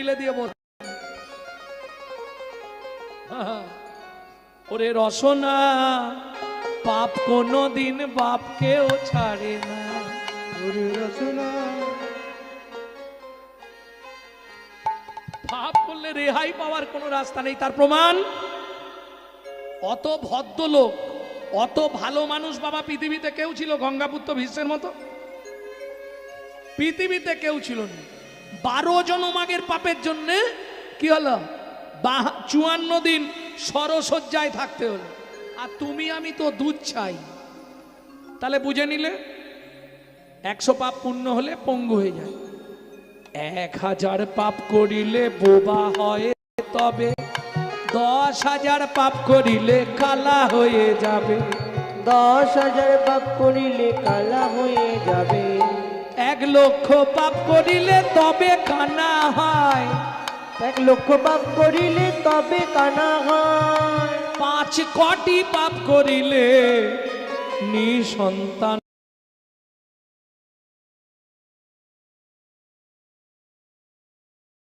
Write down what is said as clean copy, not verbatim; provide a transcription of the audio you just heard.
মিলে দিয়ে বস। ওরে রসনা, পাপ কোনদিন বাপকেও ছাড়ে না। ওরে রসনা, পাপ করলে রেহাই পাওয়ার কোনো রাস্তা নেই। তার প্রমাণ, অত ভদ্রলোক, অত ভালো মানুষ বাবা পৃথিবীতে কেউ ছিল? গঙ্গাপুত্র ভীষ্মের মতো পৃথিবীতে কেউ ছিল না। 12 জনমাগের পাপের জন্য কি হলো? 54 দিন সরসজ্জায় থাকতে হলো। আর তুমি আমি তো দুধ চাই। তাহলে বুঝে নিলে 100 পাপ পূর্ণ হলে পঙ্গু হয়ে যায়। 1000 পাপ করিলে বোবা হয় তবে, 10,000 পাপ করিলে কালা হয়ে যাবে। 10,000 পাপ করিলে কালা হয়ে যাবে। 1 লক্ষ পাপ করিলে তবে কানা হয়। 1 লক্ষ পাপ করিলে তবে কানা হয়। 5 কোটি পাপ করিলে নিঃসন্তান